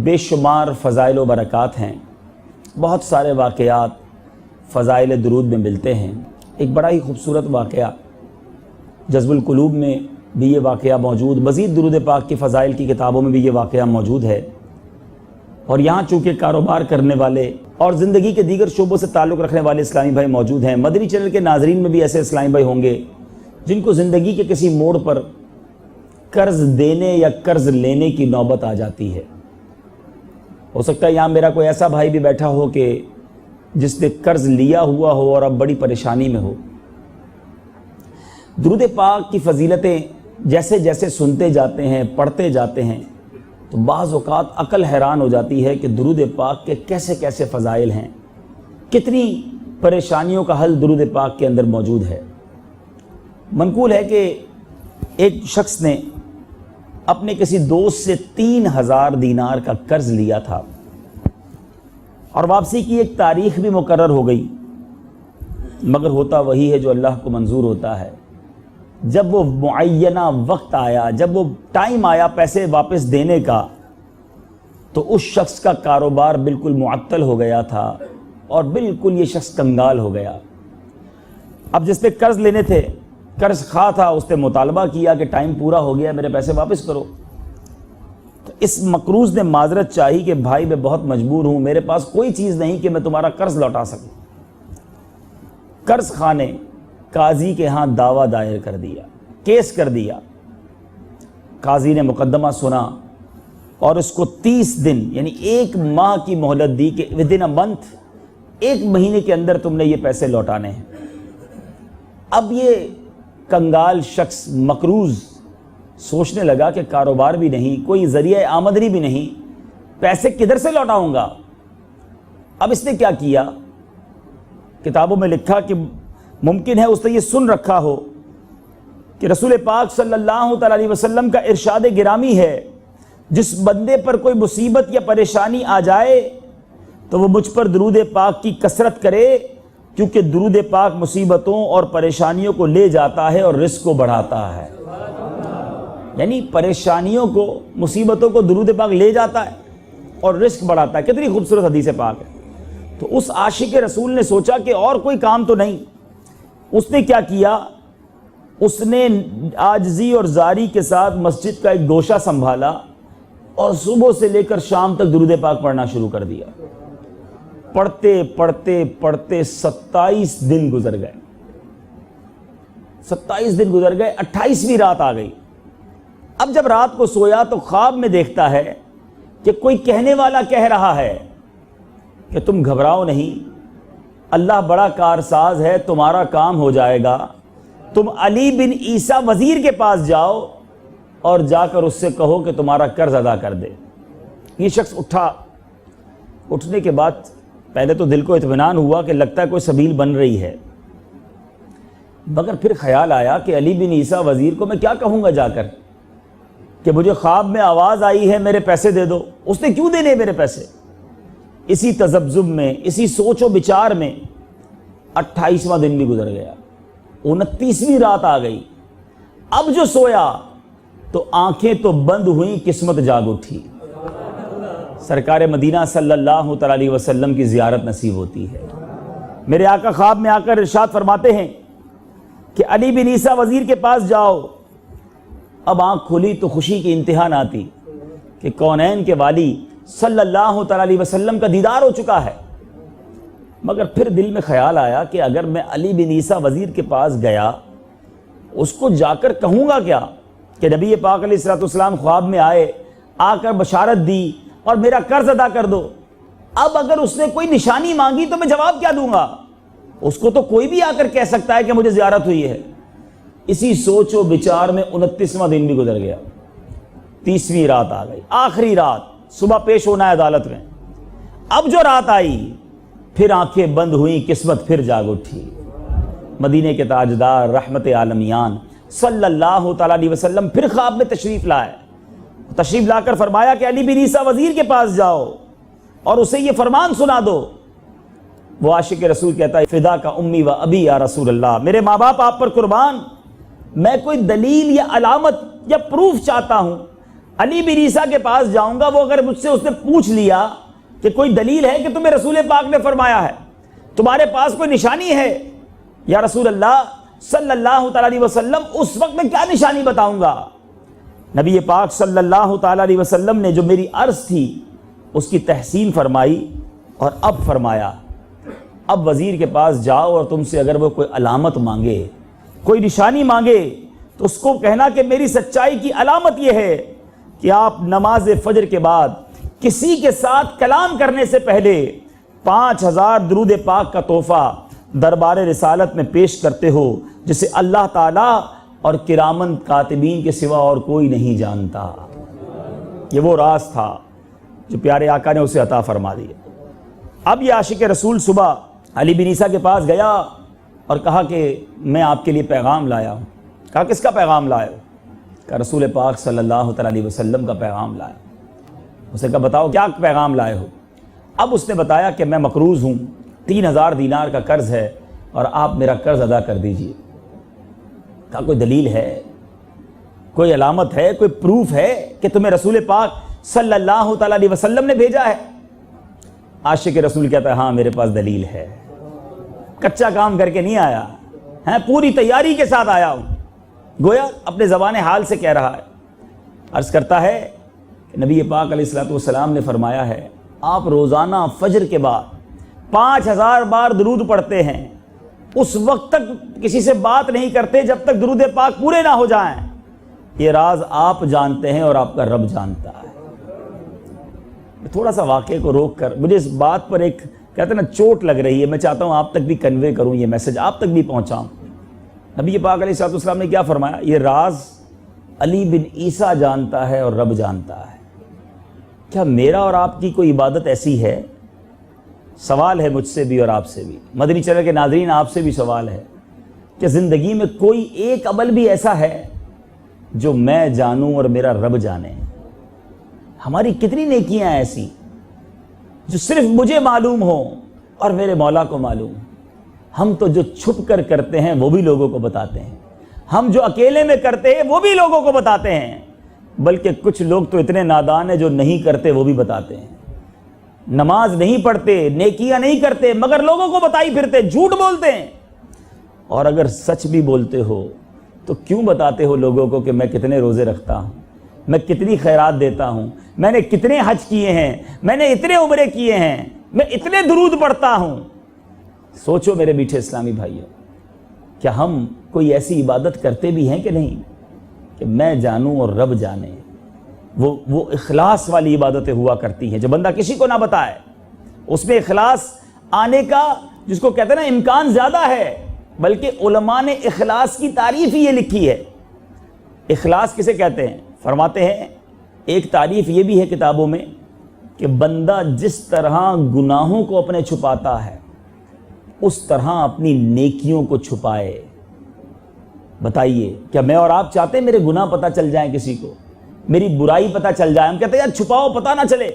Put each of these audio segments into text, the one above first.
بے شمار فضائل و برکات ہیں، بہت سارے واقعات فضائل درود میں ملتے ہیں۔ ایک بڑا ہی خوبصورت واقعہ جذب القلوب میں بھی یہ واقعہ موجود، مزید درود پاک کی فضائل کی کتابوں میں بھی یہ واقعہ موجود ہے۔ اور یہاں چونکہ کاروبار کرنے والے اور زندگی کے دیگر شعبوں سے تعلق رکھنے والے اسلامی بھائی موجود ہیں، مدنی چینل کے ناظرین میں بھی ایسے اسلامی بھائی ہوں گے جن کو زندگی کے کسی موڑ پر قرض دینے یا قرض لینے کی نوبت آ جاتی ہے۔ ہو سکتا ہے یہاں میرا کوئی ایسا بھائی بھی بیٹھا ہو کہ جس نے قرض لیا ہوا ہو اور اب بڑی پریشانی میں ہو۔ درود پاک کی فضیلتیں جیسے جیسے سنتے جاتے ہیں، پڑھتے جاتے ہیں، تو بعض اوقات عقل حیران ہو جاتی ہے کہ درود پاک کے کیسے کیسے فضائل ہیں، کتنی پریشانیوں کا حل درود پاک کے اندر موجود ہے۔ منقول ہے کہ ایک شخص نے اپنے کسی دوست سے 3000 دینار کا قرض لیا تھا اور واپسی کی ایک تاریخ بھی مقرر ہو گئی، مگر ہوتا وہی ہے جو اللہ کو منظور ہوتا ہے۔ جب وہ معینہ وقت آیا، جب وہ ٹائم آیا پیسے واپس دینے کا، تو اس شخص کا کاروبار بالکل معطل ہو گیا تھا اور بالکل یہ شخص کنگال ہو گیا۔ اب جس پہ قرض لینے تھے، قرض خواہ تھا، اس نے مطالبہ کیا کہ ٹائم پورا ہو گیا، میرے پیسے واپس کرو۔ تو اس مقروض نے معذرت چاہی کہ بھائی میں بہت مجبور ہوں، میرے پاس کوئی چیز نہیں کہ میں تمہارا قرض لوٹا سکوں۔ قرض خواہ نے قاضی کے ہاں دعویٰ دائر کر دیا، کیس کر دیا۔ قاضی نے مقدمہ سنا اور اس کو 30 دن یعنی 1 ماہ کی مہلت دی کہ ودن اے منتھ، 1 مہینے کے اندر تم نے یہ پیسے لوٹانے ہیں۔ اب یہ کنگال شخص مقروض سوچنے لگا کہ کاروبار بھی نہیں، کوئی ذریعہ آمدنی بھی نہیں، پیسے کدھر سے لوٹاؤں گا۔ اب اس نے کیا کیا، کتابوں میں لکھا کہ ممکن ہے اس نے یہ سن رکھا ہو کہ رسول پاک صلی اللہ علیہ وسلم کا ارشاد گرامی ہے، جس بندے پر کوئی مصیبت یا پریشانی آ جائے تو وہ مجھ پر درود پاک کی کثرت کرے، کیونکہ درود پاک مصیبتوں اور پریشانیوں کو لے جاتا ہے اور رزق کو بڑھاتا ہے۔ یعنی پریشانیوں کو، مصیبتوں کو درود پاک لے جاتا ہے اور رزق بڑھاتا ہے۔ کتنی خوبصورت حدیث پاک ہے۔ تو اس عاشق رسول نے سوچا کہ اور کوئی کام تو نہیں۔ اس نے کیا کیا، اس نے عاجزی اور زاری کے ساتھ مسجد کا ایک گوشہ سنبھالا اور صبح سے لے کر شام تک درود پاک پڑھنا شروع کر دیا۔ پڑھتے پڑھتے پڑھتے 27 دن گزر گئے، 27 دن گزر گئے، 28ویں رات آ گئی۔ اب جب رات کو سویا تو خواب میں دیکھتا ہے کہ کوئی کہنے والا کہہ رہا ہے کہ تم گھبراؤ نہیں، اللہ بڑا کارساز ہے، تمہارا کام ہو جائے گا، تم علی بن عیسیٰ وزیر کے پاس جاؤ اور جا کر اس سے کہو کہ تمہارا قرض ادا کر دے۔ یہ شخص اٹھا، اٹھنے کے بعد پہلے تو دل کو اطمینان ہوا کہ لگتا ہے کوئی سبیل بن رہی ہے، مگر پھر خیال آیا کہ علی بن عیسیٰ وزیر کو میں کیا کہوں گا جا کر کہ مجھے خواب میں آواز آئی ہے میرے پیسے دے دو، اس نے کیوں دینے میرے پیسے۔ اسی تذبذب میں، اسی سوچ و بچار میں 28واں دن بھی گزر گیا، 29ویں رات آ گئی۔ اب جو سویا تو آنکھیں تو بند ہوئیں، قسمت جاگ اٹھی۔ سرکار مدینہ صلی اللہ علیہ وسلم کی زیارت نصیب ہوتی ہے۔ میرے آقا خواب میں آ کر ارشاد فرماتے ہیں کہ علی بن عیسیٰ وزیر کے پاس جاؤ۔ اب آنکھ کھلی تو خوشی کی انتہا نہ تھی کہ کونین کے والی صلی اللہ علیہ وسلم کا دیدار ہو چکا ہے۔ مگر پھر دل میں خیال آیا کہ اگر میں علی بن عیسیٰ وزیر کے پاس گیا، اس کو جا کر کہوں گا کیا کہ نبی پاک علیہ السلام خواب میں آئے، آ کر بشارت دی اور میرا قرض ادا کر دو۔ اب اگر اس نے کوئی نشانی مانگی تو میں جواب کیا دوں گا؟ اس کو تو کوئی بھی آ کر کہہ سکتا ہے کہ مجھے زیارت ہوئی ہے۔ اسی سوچ و بچار میں 29واں دن بھی گزر گیا، 30ویں رات آ گئی، آخری رات، صبح پیش ہونا ہے عدالت میں۔ اب جو رات آئی پھر آنکھیں بند ہوئیں، قسمت پھر جاگ اٹھی۔ مدینے کے تاجدار رحمت عالمیان صلی اللہ علیہ وسلم پھر خواب میں تشریف لائے، تشریف لا کر فرمایا کہ علی بن عیسیٰ وزیر کے پاس جاؤ اور اسے یہ فرمان سنا دو۔ وہ عاشق رسول کہتا ہے فدا کا امی و ابی یا رسول اللہ، میرے ماں باپ آپ پر قربان، میں کوئی دلیل یا علامت یا پروف چاہتا ہوں، علی بن عیسیٰ کے پاس جاؤں گا، وہ اگر مجھ سے اس نے پوچھ لیا کہ کوئی دلیل ہے کہ تمہیں رسول پاک نے فرمایا ہے، تمہارے پاس کوئی نشانی ہے یا رسول اللہ صلی اللہ تعالیٰ علیہ وسلم، اس وقت میں کیا نشانی بتاؤں گا؟ نبی پاک صلی اللہ تعالیٰ علیہ وسلم نے جو میری عرض تھی اس کی تحسین فرمائی، اور اب فرمایا اب وزیر کے پاس جاؤ اور تم سے اگر وہ کوئی علامت مانگے، کوئی نشانی مانگے، تو اس کو کہنا کہ میری سچائی کی علامت یہ ہے کہ آپ نماز فجر کے بعد کسی کے ساتھ کلام کرنے سے پہلے 5000 درود پاک کا تحفہ دربار رسالت میں پیش کرتے ہو، جسے اللہ تعالیٰ اور کرامن کاتبین کے سوا اور کوئی نہیں جانتا۔ یہ وہ راز تھا جو پیارے آقا نے اسے عطا فرما دیا۔ اب یہ عاشق رسول صبح علی بن عیسیٰ کے پاس گیا اور کہا کہ میں آپ کے لیے پیغام لایا ہوں۔ کہا کس کا پیغام لائے ہو؟ کہا رسول پاک صلی اللہ تعالیٰ علیہ وسلم کا پیغام لایا۔ اسے کہا بتاؤ کیا پیغام لائے ہو؟ اب اس نے بتایا کہ میں مقروض ہوں، 3000 دینار کا قرض ہے اور آپ میرا قرض ادا کر دیجئے۔ کہا کوئی دلیل ہے، کوئی علامت ہے، کوئی پروف ہے کہ تمہیں رسول پاک صلی اللہ تعالیٰ علیہ وسلم نے بھیجا ہے؟ عاشق رسول کہتا ہے ہاں میرے پاس دلیل ہے، کچا کام کر کے نہیں آیا، پوری تیاری کے ساتھ آیا ہوں، گویا اپنے زبان حال سے کہہ رہا ہے۔ عرض کرتا ہے کہ نبی پاک علیہ الصلوۃ والسلام نے فرمایا ہے آپ روزانہ فجر کے بعد 5000 بار درود پڑھتے ہیں، اس وقت تک کسی سے بات نہیں کرتے جب تک درود پاک پورے نہ ہو جائیں۔ یہ راز آپ جانتے ہیں اور آپ کا رب جانتا ہے۔ تھوڑا سا واقعے کو روک کر مجھے اس بات پر ایک کہتے ہیں نا چوٹ لگ رہی ہے، میں چاہتا ہوں آپ تک بھی کنوے کروں، یہ میسج آپ تک بھی پہنچاؤں۔ نبی پاک علیہ السلام نے کیا فرمایا؟ یہ راز علی بن عیسیٰ جانتا ہے اور رب جانتا ہے۔ کیا میرا اور آپ کی کوئی عبادت ایسی ہے؟ سوال ہے مجھ سے بھی اور آپ سے بھی، مدنی چینل کے ناظرین آپ سے بھی سوال ہے کہ زندگی میں کوئی ایک عمل بھی ایسا ہے جو میں جانوں اور میرا رب جانے؟ ہماری کتنی نیکیاں ایسی جو صرف مجھے معلوم ہوں اور میرے مولا کو معلوم؟ ہم تو جو چھپ کر کرتے ہیں وہ بھی لوگوں کو بتاتے ہیں، ہم جو اکیلے میں کرتے ہیں وہ بھی لوگوں کو بتاتے ہیں، بلکہ کچھ لوگ تو اتنے نادان ہیں جو نہیں کرتے وہ بھی بتاتے ہیں۔ نماز نہیں پڑھتے، نیکیاں نہیں کرتے، مگر لوگوں کو بتائی پھرتے، جھوٹ بولتے ہیں۔ اور اگر سچ بھی بولتے ہو تو کیوں بتاتے ہو لوگوں کو کہ میں کتنے روزے رکھتا ہوں، میں کتنی خیرات دیتا ہوں، میں نے کتنے حج کیے ہیں، میں نے اتنے عمرے کیے ہیں، میں اتنے درود پڑھتا ہوں؟ سوچو میرے میٹھے اسلامی بھائیوں، کیا ہم کوئی ایسی عبادت کرتے بھی ہیں کہ نہیں کہ میں جانوں اور رب جانے؟ وہ اخلاص والی عبادتیں ہوا کرتی ہیں جو بندہ کسی کو نہ بتائے، اس میں اخلاص آنے کا جس کو کہتے ہیں نا امکان زیادہ ہے، بلکہ علماء نے اخلاص کی تعریف ہی یہ لکھی ہے۔ اخلاص کسے کہتے ہیں؟ فرماتے ہیں ایک تعریف یہ بھی ہے کتابوں میں کہ بندہ جس طرح گناہوں کو اپنے چھپاتا ہے اس طرح اپنی نیکیوں کو چھپائے۔ بتائیے کیا میں اور آپ چاہتے ہیں میرے گناہ پتہ چل جائیں کسی کو، میری برائی پتہ چل جائے؟ ہم کہتے ہیں یار چھپاؤ پتہ نہ چلے،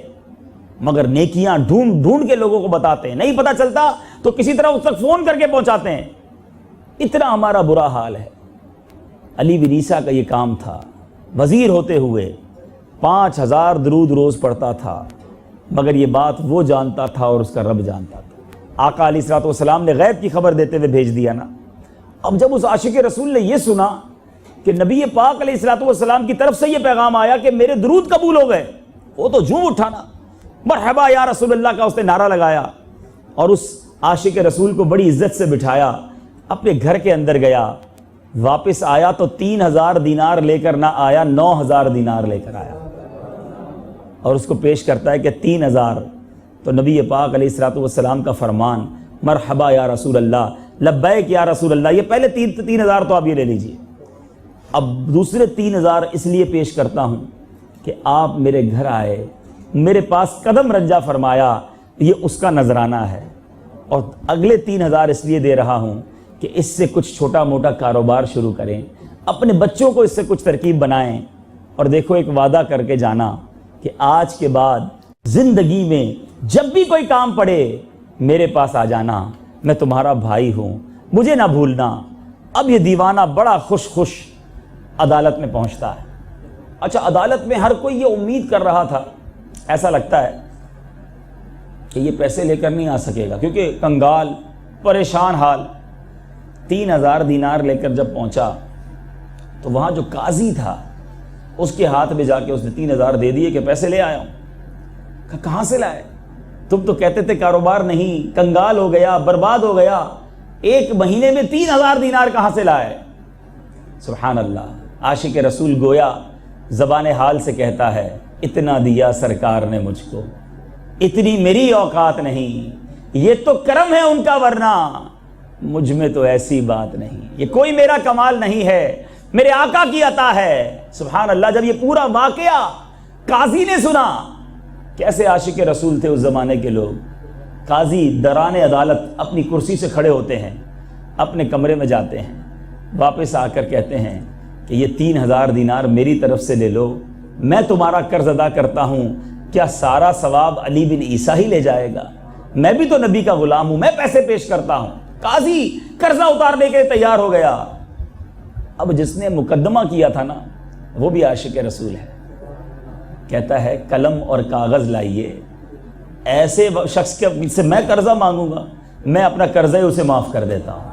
مگر نیکیاں ڈھونڈ ڈھونڈ کے لوگوں کو بتاتے ہیں، نہیں پتہ چلتا تو کسی طرح اس تک فون کر کے پہنچاتے ہیں۔ اتنا ہمارا برا حال ہے۔ علی بن عیسیٰ کا یہ کام تھا، وزیر ہوتے ہوئے 5000 درود روز پڑھتا تھا، مگر یہ بات وہ جانتا تھا اور اس کا رب جانتا تھا۔ آقا علیہ الصلوۃ والسلام نے غیب کی خبر دیتے ہوئے بھیج دیا نا۔ اب جب اس عاشق رسول نے یہ سنا کہ نبی پاک علیہ الصلوۃ والسلام کی طرف سے یہ پیغام آیا کہ میرے درود قبول ہو گئے، وہ تو جھوم اٹھانا، مرحبا یا رسول اللہ کا اس نے نعرہ لگایا، اور اس عاشق رسول کو بڑی عزت سے بٹھایا، اپنے گھر کے اندر گیا، واپس آیا تو 3000 دینار لے کر نہ آیا، 9000 دینار لے کر آیا، اور اس کو پیش کرتا ہے کہ 3000۔ تو نبی پاک علیہ الصلوۃ والسلام کا فرمان، مرحبا یا رسول اللہ، لبیک یا رسول اللہ، یہ پہلے 3000 تو آپ یہ لے لیجئے، اب دوسرے 3000 اس لیے پیش کرتا ہوں کہ آپ میرے گھر آئے، میرے پاس قدم رنجہ فرمایا، یہ اس کا نذرانہ ہے، اور اگلے 3000 اس لیے دے رہا ہوں کہ اس سے کچھ چھوٹا موٹا کاروبار شروع کریں، اپنے بچوں کو اس سے کچھ ترکیب بنائیں، اور دیکھو ایک وعدہ کر کے جانا کہ آج کے بعد زندگی میں جب بھی کوئی کام پڑے میرے پاس آ جانا، میں تمہارا بھائی ہوں، مجھے نہ بھولنا۔ اب یہ دیوانہ بڑا خوش عدالت میں پہنچتا ہے، اچھا عدالت میں ہر کوئی یہ امید کر رہا تھا، ایسا لگتا ہے کہ یہ پیسے لے کر نہیں آ سکے گا، کیونکہ کنگال پریشان حال 3000 دینار لے کر جب پہنچا تو وہاں جو قاضی تھا اس کے ہاتھ میں جا کے اس نے 3000 دے دیے کہ پیسے لے آیا ہوں۔ کہاں سے لائے؟ تم تو کہتے تھے کاروبار نہیں، کنگال ہو گیا، برباد ہو گیا، ایک مہینے میں 3000 دینار کہاں سے لائے؟ سبحان اللہ، عاشق رسول گویا زبان حال سے کہتا ہے اتنا دیا سرکار نے مجھ کو، اتنی میری اوقات نہیں، یہ تو کرم ہے ان کا ورنہ مجھ میں تو ایسی بات نہیں، یہ کوئی میرا کمال نہیں ہے، میرے آقا کی عطا ہے۔ سبحان اللہ، جب یہ پورا واقعہ قاضی نے سنا، کیسے عاشق رسول تھے اس زمانے کے لوگ، قاضی دران عدالت اپنی کرسی سے کھڑے ہوتے ہیں، اپنے کمرے میں جاتے ہیں، واپس آ کر کہتے ہیں کہ یہ 3000 دینار میری طرف سے لے لو، میں تمہارا قرض ادا کرتا ہوں، کیا سارا ثواب علی بن عیسیٰ ہی لے جائے گا؟ میں بھی تو نبی کا غلام ہوں، میں پیسے پیش کرتا ہوں۔ قاضی قرضہ اتارنے کے تیار ہو گیا۔ اب جس نے مقدمہ کیا تھا نا وہ بھی عاشق رسول ہے، کہتا ہے قلم اور کاغذ لائیے، ایسے شخص کے سے میں قرضہ مانگوں گا، میں اپنا قرضہ ہی اسے معاف کر دیتا ہوں۔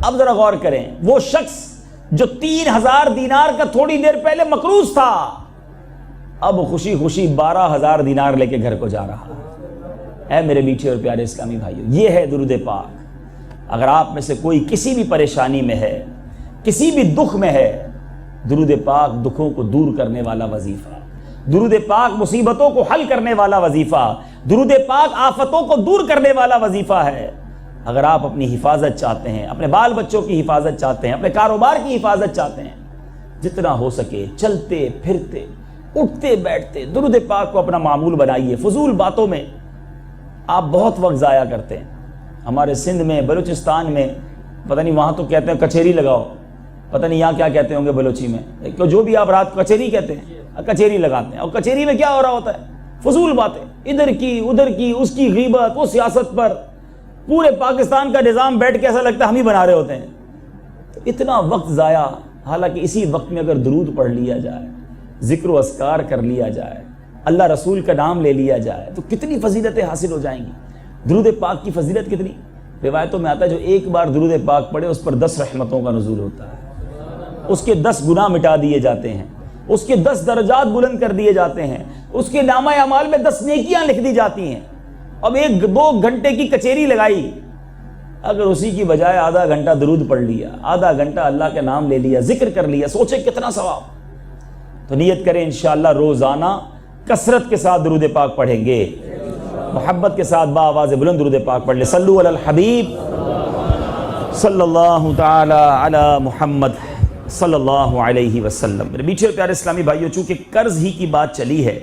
اب ذرا غور کریں، وہ شخص جو 3000 دینار کا تھوڑی دیر پہلے مقروض تھا، اب خوشی خوشی 12000 دینار لے کے گھر کو جا رہا ہے۔ اے میرے میٹھے اور پیارے اسلامی بھائیوں، یہ ہے درود پاک۔ اگر آپ میں سے کوئی کسی بھی پریشانی میں ہے، کسی بھی دکھ میں ہے، درود پاک دکھوں کو دور کرنے والا وظیفہ، درود پاک مصیبتوں کو حل کرنے والا وظیفہ، درود پاک آفتوں کو دور کرنے والا وظیفہ ہے۔ اگر آپ اپنی حفاظت چاہتے ہیں، اپنے بال بچوں کی حفاظت چاہتے ہیں، اپنے کاروبار کی حفاظت چاہتے ہیں، جتنا ہو سکے چلتے پھرتے اٹھتے بیٹھتے درود پاک کو اپنا معمول بنائیے۔ فضول باتوں میں آپ بہت وقت ضائع کرتے ہیں۔ ہمارے سندھ میں، بلوچستان میں، پتہ نہیں وہاں تو کہتے ہیں کچہری لگاؤ، پتہ نہیں یہاں کیا کہتے ہوں گے بلوچی میں، جو بھی آپ رات کچہری کہتے ہیں، کچہری لگاتے ہیں۔ اور کچہری میں کیا ہو رہا ہوتا ہے؟ فضول باتیں، ادھر کی ادھر کی، اس کی غیبت، وہ سیاست پر، پورے پاکستان کا نظام بیٹھ کے ایسا لگتا ہے ہم ہی بنا رہے ہوتے ہیں۔ تو اتنا وقت ضائع، حالانکہ اسی وقت میں اگر درود پڑھ لیا جائے، ذکر و اذکار کر لیا جائے، اللہ رسول کا نام لے لیا جائے تو کتنی فضیلتیں حاصل ہو جائیں گی۔ درود پاک کی فضیلت کتنی، روایتوں میں آتا ہے جو ایک بار درود پاک پڑھے اس پر 10 رحمتوں کا نزول ہوتا ہے، اس کے 10 گناہ مٹا دیے جاتے ہیں، اس کے 10 درجات بلند کر دیے جاتے ہیں، اس کے نامہ اعمال میں 10 نیکیاں لکھ دی جاتی ہیں۔ اب 1-2 گھنٹے کی کچہری لگائی، اگر اسی کی بجائے آدھا گھنٹہ درود پڑھ لیا، آدھا گھنٹہ اللہ کا نام لے لیا، ذکر کر لیا، سوچے کتنا ثواب۔ تو نیت کریں انشاءاللہ روزانہ کثرت کے ساتھ درود پاک پڑھیں گے، محبت کے ساتھ بآواز بلند درود پاک پڑھ لیں۔ صلو علی الحبیب صلی اللہ تعالی علی محمد صلی اللہ علیہ وسلم۔ میرے میٹھے اور پیارے اسلامی بھائیوں، چونکہ قرض ہی کی بات چلی ہے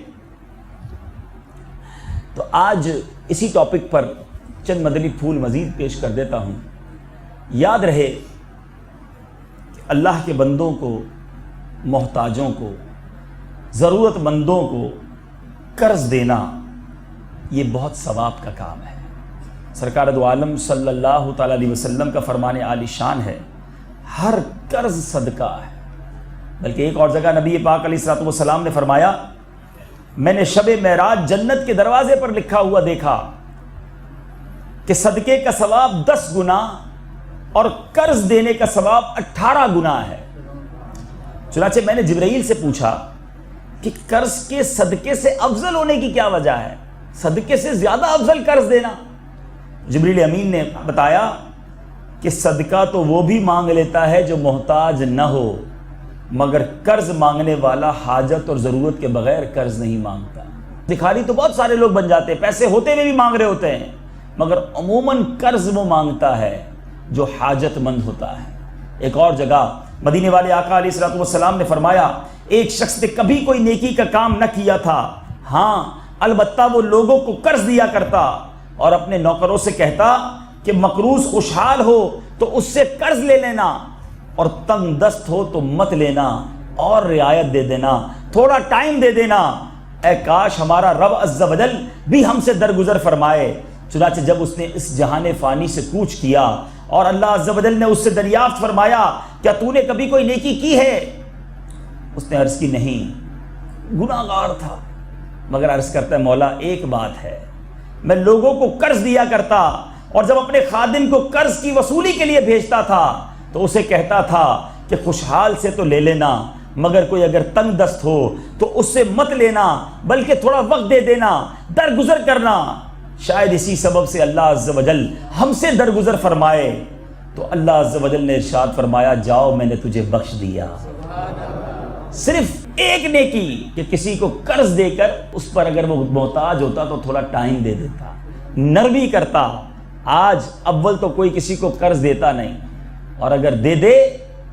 تو آج اسی ٹاپک پر چند مدنی پھول مزید پیش کر دیتا ہوں۔ یاد رہے کہ اللہ کے بندوں کو، محتاجوں کو، ضرورت مندوں کو قرض دینا یہ بہت ثواب کا کام ہے۔ سرکار دو عالم صلی اللہ تعالی علیہ وسلم کا فرمان عالی شان ہے، ہر قرض صدقہ ہے۔ بلکہ ایک اور جگہ نبی پاک علیہ الصلوۃ والسلام نے فرمایا، میں نے شب معراج جنت کے دروازے پر لکھا ہوا دیکھا کہ صدقے کا ثواب 10 گنا اور قرض دینے کا ثواب 18 گنا ہے۔ چنانچہ میں نے جبرائیل سے پوچھا کہ قرض کے صدقے سے افضل ہونے کی کیا وجہ ہے، صدقے سے زیادہ افضل قرض دینا؟ جبریل امین نے بتایا کہ صدقہ تو وہ بھی مانگ لیتا ہے جو محتاج نہ ہو، مگر قرض مانگنے والا حاجت اور ضرورت کے بغیر قرض نہیں مانگتا۔ بھکاری تو بہت سارے لوگ بن جاتے ہیں، پیسے ہوتے ہوئے بھی مانگ رہے ہوتے ہیں، مگر عموماً قرض وہ مانگتا ہے جو حاجت مند ہوتا ہے۔ ایک اور جگہ مدینے والے آقا علیہ الصلوۃ والسلام نے فرمایا، ایک شخص نے کبھی کوئی نیکی کا کام نہ کیا تھا، ہاں البتہ وہ لوگوں کو قرض دیا کرتا اور اپنے نوکروں سے کہتا کہ مقروض خوشحال ہو تو اس سے قرض لے لینا اور تنگ دست ہو تو مت لینا، اور رعایت دے دینا، تھوڑا ٹائم دے دینا، اے کاش ہمارا رب عز و جل بھی ہم سے درگزر فرمائے۔ چنانچہ جب اس نے اس جہان فانی سے کوچ کیا اور اللہ عز و جل نے اس سے دریافت فرمایا، کیا تو نے کبھی کوئی نیکی کی ہے؟ اس نے عرض کی نہیں، گناہ گار تھا، مگر عرض کرتا ہے مولا ایک بات ہے، میں لوگوں کو قرض دیا کرتا، اور جب اپنے خادم کو قرض کی وصولی کے لیے بھیجتا تھا تو اسے کہتا تھا کہ خوشحال سے تو لے لینا، مگر کوئی اگر تنگ دست ہو تو اس سے مت لینا، بلکہ تھوڑا وقت دے دینا، درگزر کرنا۔ شاید اسی سبب سے اللہ عز و جل ہم سے درگزر فرمائے، تو اللہ عز و جل نے ارشاد فرمایا جاؤ میں نے تجھے بخش دیا۔ صرف ایک نیکی کہ کسی کو قرض دے کر اس پر اگر وہ محتاج ہوتا تو تھوڑا ٹائم دے دیتا، نرمی کرتا۔ آج اول تو کوئی کسی کو قرض دیتا نہیں، اور اگر دے دے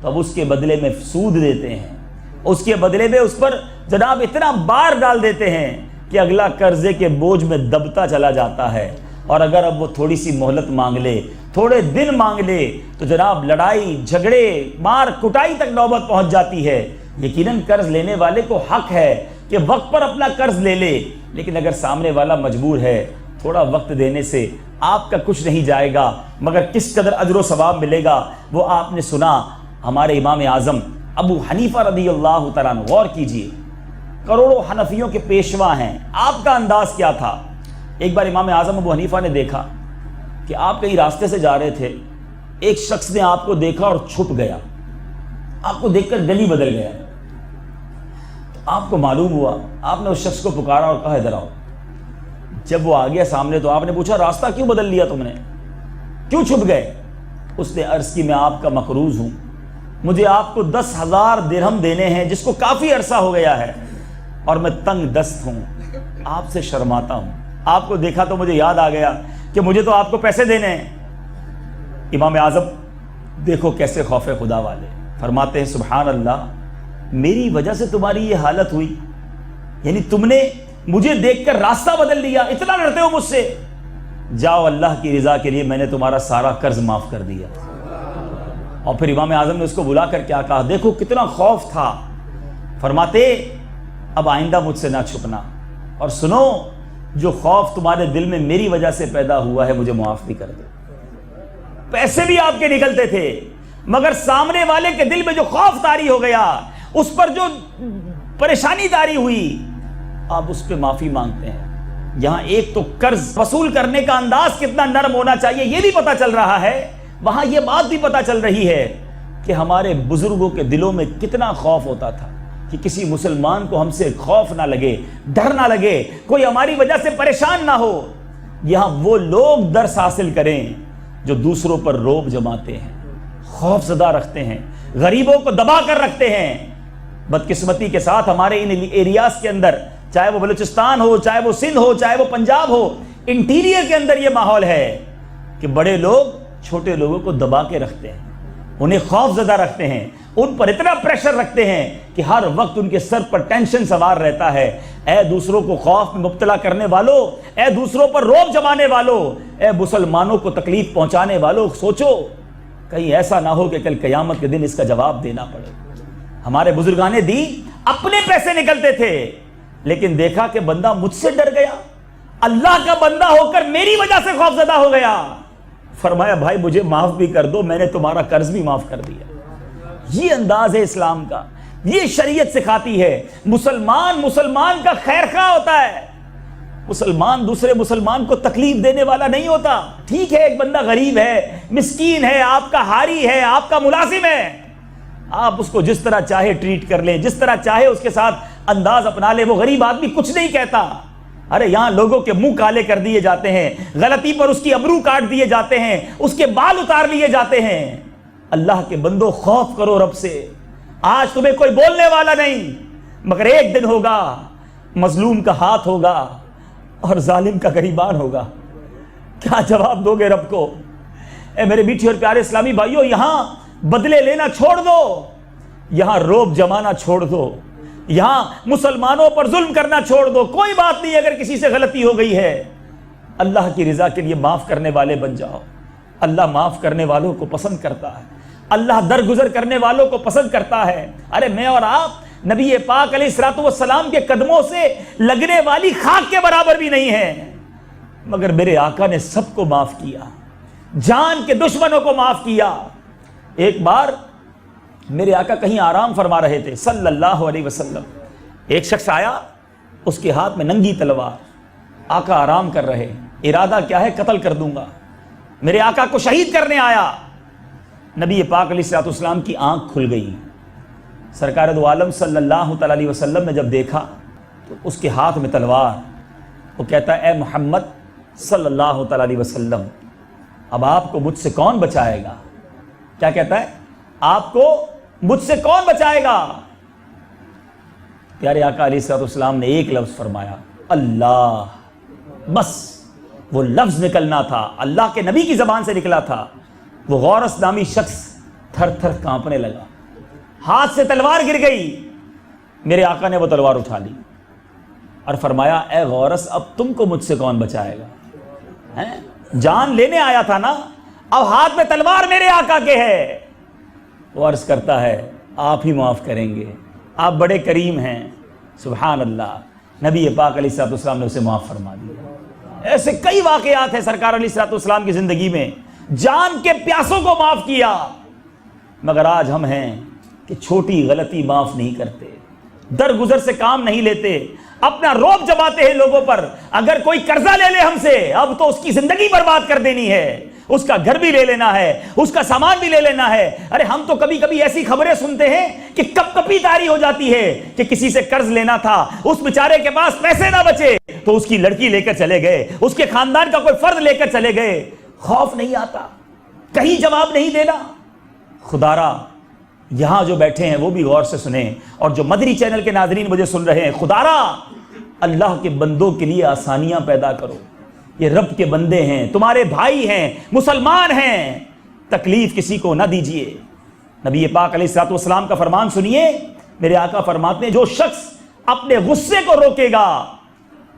تو اب اس کے بدلے میں سود دیتے ہیں، اس کے بدلے میں اس پر جناب اتنا بار ڈال دیتے ہیں کہ اگلا قرضے کے بوجھ میں دبتا چلا جاتا ہے۔ اور اگر اب وہ تھوڑی سی مہلت مانگ لے، تھوڑے دن مانگ لے، تو جناب لڑائی جھگڑے مار کٹائی تک نوبت پہنچ جاتی ہے۔ یقیناً قرض لینے والے کو حق ہے کہ وقت پر اپنا قرض لے لے، لیکن اگر سامنے والا مجبور ہے، تھوڑا وقت دینے سے آپ کا کچھ نہیں جائے گا، مگر کس قدر اجر و ثواب ملے گا وہ آپ نے سنا۔ ہمارے امام اعظم ابو حنیفہ رضی اللہ تعالیٰ عنہ، غور کیجئے، کروڑوں حنفیوں کے پیشوا ہیں، آپ کا انداز کیا تھا؟ ایک بار امام اعظم ابو حنیفہ نے دیکھا کہ آپ کہیں راستے سے جا رہے تھے، ایک شخص نے آپ کو دیکھا اور چھپ گیا، آپ کو دیکھ کر گلی بدل گیا، تو آپ کو معلوم ہوا، آپ نے اس شخص کو پکارا اور کہا ادھر آؤ۔ جب وہ آ گیا سامنے تو آپ نے پوچھا راستہ کیوں بدل لیا تم نے، کیوں چھپ گئے؟ اس نے عرض کی میں آپ کا مقروض ہوں، مجھے آپ کو 10,000 درہم دینے ہیں جس کو کافی عرصہ ہو گیا ہے، اور میں تنگ دست ہوں، آپ سے شرماتا ہوں، آپ کو دیکھا تو مجھے یاد آ گیا کہ مجھے تو آپ کو پیسے دینے ہیں۔ امام اعظم دیکھو کیسے خوف خدا والے، فرماتے ہیں سبحان اللہ، میری وجہ سے تمہاری یہ حالت ہوئی، یعنی تم نے مجھے دیکھ کر راستہ بدل لیا، اتنا ڈرتے ہو مجھ سے؟ جاؤ اللہ کی رضا کے لیے میں نے تمہارا سارا قرض معاف کر دیا۔ اور پھر امام اعظم نے اس کو بلا کر کیا کہا، دیکھو کتنا خوف تھا، فرماتے اب آئندہ مجھ سے نہ چھپنا، اور سنو جو خوف تمہارے دل میں میری وجہ سے پیدا ہوا ہے مجھے معاف بھی کر دو۔ پیسے بھی آپ کے نکلتے تھے، مگر سامنے والے کے دل میں جو خوف طاری ہو گیا، اس پر جو پریشانی طاری ہوئی، آپ اس پہ معافی مانگتے ہیں۔ یہاں ایک تو قرض وصول کرنے کا انداز کتنا نرم ہونا چاہیے یہ بھی پتہ چل رہا ہے، وہاں یہ بات بھی پتہ چل رہی ہے کہ ہمارے بزرگوں کے دلوں میں کتنا خوف ہوتا تھا کہ کسی مسلمان کو ہم سے خوف نہ لگے، ڈر نہ لگے، کوئی ہماری وجہ سے پریشان نہ ہو۔ یہاں وہ لوگ درس حاصل کریں جو دوسروں پر روب جماتے ہیں، خوف زدہ رکھتے ہیں، غریبوں کو دبا کر رکھتے ہیں۔ بدقسمتی کے ساتھ ہمارے ان ایریاز کے اندر، چاہے وہ بلوچستان ہو، چاہے وہ سندھ ہو، چاہے وہ پنجاب ہو، انٹیریئر کے اندر یہ ماحول ہے کہ بڑے لوگ چھوٹے لوگوں کو دبا کے رکھتے ہیں، انہیں خوف زدہ رکھتے ہیں، ان پر اتنا پریشر رکھتے ہیں کہ ہر وقت ان کے سر پر ٹینشن سوار رہتا ہے۔ اے دوسروں کو خوف میں مبتلا کرنے والوں، اے دوسروں پر روب جمانے والوں، اے مسلمانوں کو تکلیف پہنچانے والوں، سوچو کہیں ایسا نہ ہو کہ کل قیامت کے دن اس کا جواب دینا پڑے۔ ہمارے بزرگان دین اپنے پیسے نکلتے تھے، لیکن دیکھا کہ بندہ مجھ سے ڈر گیا، اللہ کا بندہ ہو کر میری وجہ سے خوف زدہ ہو گیا، فرمایا بھائی مجھے معاف بھی کر دو، میں نے تمہارا قرض بھی معاف کر دیا۔ یہ انداز ہے اسلام کا، یہ شریعت سکھاتی ہے۔ مسلمان کا خیر خواہ ہوتا ہے، مسلمان دوسرے مسلمان کو تکلیف دینے والا نہیں ہوتا۔ ٹھیک ہے ایک بندہ غریب ہے، مسکین ہے، آپ کا حاری ہے، آپ کا ملازم ہے، آپ اس کو جس طرح چاہے ٹریٹ کر لیں، جس طرح چاہے اس کے ساتھ انداز اپنا لے، وہ غریب آدمی کچھ نہیں کہتا۔ ارے یہاں لوگوں کے منہ کالے کر دیے جاتے ہیں، غلطی پر اس کی ابرو کاٹ دیے جاتے ہیں، اس کے بال اتار لیے جاتے ہیں۔ اللہ کے بندو خوف کرو رب سے، آج تمہیں کوئی بولنے والا نہیں، مگر ایک دن ہوگا مظلوم کا ہاتھ ہوگا اور ظالم کا گریبان ہوگا، کیا جواب دو گے رب کو؟ اے میرے میٹھے اور پیارے اسلامی بھائیوں، یہاں بدلے لینا چھوڑ دو، یہاں روب جمانا چھوڑ دو، یہاں مسلمانوں پر ظلم کرنا چھوڑ دو۔ کوئی بات نہیں اگر کسی سے غلطی ہو گئی ہے، اللہ کی رضا کے لیے معاف کرنے والے بن جاؤ۔ اللہ معاف کرنے والوں کو پسند کرتا ہے، اللہ درگزر کرنے والوں کو پسند کرتا ہے۔ ارے میں اور آپ نبی پاک علیہ الصلوۃ والسلام کے قدموں سے لگنے والی خاک کے برابر بھی نہیں ہیں، مگر میرے آقا نے سب کو معاف کیا، جان کے دشمنوں کو معاف کیا۔ ایک بار میرے آقا کہیں آرام فرما رہے تھے صلی اللہ علیہ وسلم، ایک شخص آیا، اس کے ہاتھ میں ننگی تلوار، آقا آرام کر رہے، ارادہ کیا ہے؟ قتل کر دوں گا، میرے آقا کو شہید کرنے آیا۔ نبی پاک علیہ الصلوۃ والسلام کی آنکھ کھل گئی، سرکار دو عالم صلی اللہ تعالیٰ علیہ وسلم نے جب دیکھا تو اس کے ہاتھ میں تلوار، وہ کہتا ہے اے محمد صلی اللہ تعالیٰ علیہ وسلم، اب آپ کو مجھ سے کون بچائے گا؟ کیا کہتا ہے؟ آپ کو مجھ سے کون بچائے گا؟ پیارے آقا علیہ الصلوۃ والسلام نے ایک لفظ فرمایا، اللہ، بس وہ لفظ نکلنا تھا، اللہ کے نبی کی زبان سے نکلا تھا۔ وہ غورث نامی شخص تھر تھر کانپنے لگا، ہاتھ سے تلوار گر گئی، میرے آقا نے وہ تلوار اٹھا لی اور فرمایا اے غورث، اب تم کو مجھ سے کون بچائے گا؟ جان لینے آیا تھا نا، اب ہاتھ میں تلوار میرے آقا کے ہے۔ وہ عرض کرتا ہے آپ ہی معاف کریں گے، آپ بڑے کریم ہیں۔ سبحان اللہ، نبی پاک علیہ الصلوۃ والسلام نے اسے معاف فرما دیا۔ ایسے کئی واقعات ہیں سرکار علیہ الصلوۃ والسلام کی زندگی میں، جان کے پیاسوں کو معاف کیا۔ مگر آج ہم ہیں کہ چھوٹی غلطی معاف نہیں کرتے، درگزر سے کام نہیں لیتے، اپنا روب جماتے ہیں لوگوں پر۔ اگر کوئی قرضہ لے لے ہم سے، اب تو اس کی زندگی برباد کر دینی ہے، اس کا گھر بھی لے لینا ہے، اس کا سامان بھی لے لینا ہے۔ ارے ہم تو کبھی کبھی ایسی خبریں سنتے ہیں کہ کپ کپی تاری ہو جاتی ہے کہ کسی سے قرض لینا تھا، اس بیچارے کے پاس پیسے نہ بچے تو اس کی لڑکی لے کر چلے گئے، اس کے خاندان کا کوئی فرد لے کر چلے گئے۔ خوف نہیں آتا، کہیں جواب نہیں دینا۔ خدارا یہاں جو بیٹھے ہیں وہ بھی غور سے سنیں، اور جو مدری چینل کے ناظرین مجھے سن رہے ہیں، خدارا اللہ کے بندوں کے لیے آسانیاں پیدا کرو۔ یہ رب کے بندے ہیں، تمہارے بھائی ہیں، مسلمان ہیں، تکلیف کسی کو نہ دیجئے۔ نبی پاک علیہ الصلوۃ والسلام کا فرمان سنیے، میرے آقا فرماتے ہیں جو شخص اپنے غصے کو روکے گا،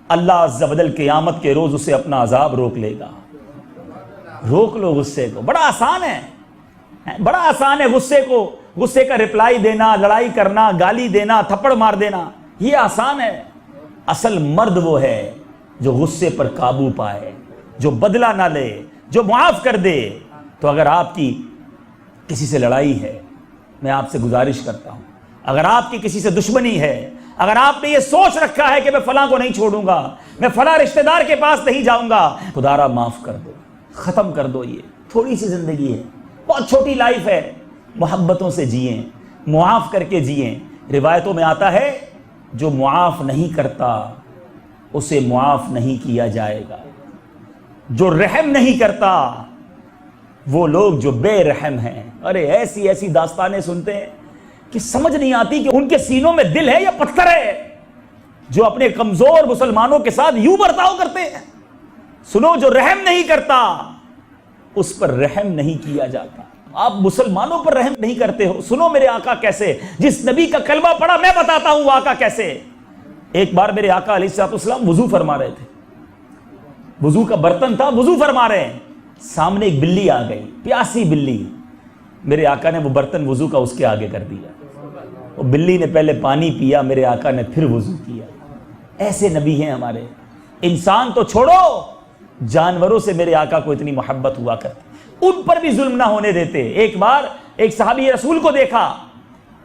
اللہ عز و جل قیامت کے روز اسے اپنا عذاب روک لے گا۔ روک لو غصے کو، بڑا آسان ہے، بڑا آسان ہے غصے کا رپلائی دینا، لڑائی کرنا، گالی دینا، تھپڑ مار دینا، یہ آسان ہے۔ اصل مرد وہ ہے جو غصے پر قابو پائے، جو بدلہ نہ لے، جو معاف کر دے۔ تو اگر آپ کی کسی سے لڑائی ہے، میں آپ سے گزارش کرتا ہوں، اگر آپ کی کسی سے دشمنی ہے، اگر آپ نے یہ سوچ رکھا ہے کہ میں فلاں کو نہیں چھوڑوں گا، میں فلاں رشتہ دار کے پاس نہیں جاؤں گا، خدارا معاف کر دو، ختم کر دو۔ یہ تھوڑی سی زندگی ہے، بہت چھوٹی لائف ہے، محبتوں سے جئیں، معاف کر کے جئیں۔ روایتوں میں آتا ہے جو معاف نہیں کرتا اسے معاف نہیں کیا جائے گا، جو رحم نہیں کرتا وہ لوگ جو بے رحم ہیں۔ ارے ایسی ایسی داستانیں سنتے ہیں کہ سمجھ نہیں آتی کہ ان کے سینوں میں دل ہے یا پتھر ہے، جو اپنے کمزور مسلمانوں کے ساتھ یوں برتاؤ کرتے ہیں۔ سنو، جو رحم نہیں کرتا اس پر رحم نہیں کیا جاتا۔ آپ مسلمانوں پر رحم نہیں کرتے ہو، سنو میرے آقا کیسے، جس نبی کا کلمہ پڑھا میں بتاتا ہوں وہ آقا کیسے۔ ایک بار میرے آقا علیہ الصلوۃ والسلام وضو فرما رہے تھے، وضو کا برتن تھا، وضو فرما رہے ہیں، سامنے ایک بلی آ گئی، پیاسی بلی۔ میرے آقا نے وہ برتن وضو کا اس کے آگے کر دیا، وہ بلی نے پہلے پانی پیا، میرے آقا نے پھر وضو کیا۔ ایسے نبی ہیں ہمارے۔ انسان تو چھوڑو، جانوروں سے میرے آقا کو اتنی محبت ہوا کرتی، ان پر بھی ظلم نہ ہونے دیتے۔ ایک بار ایک صحابی رسول کو دیکھا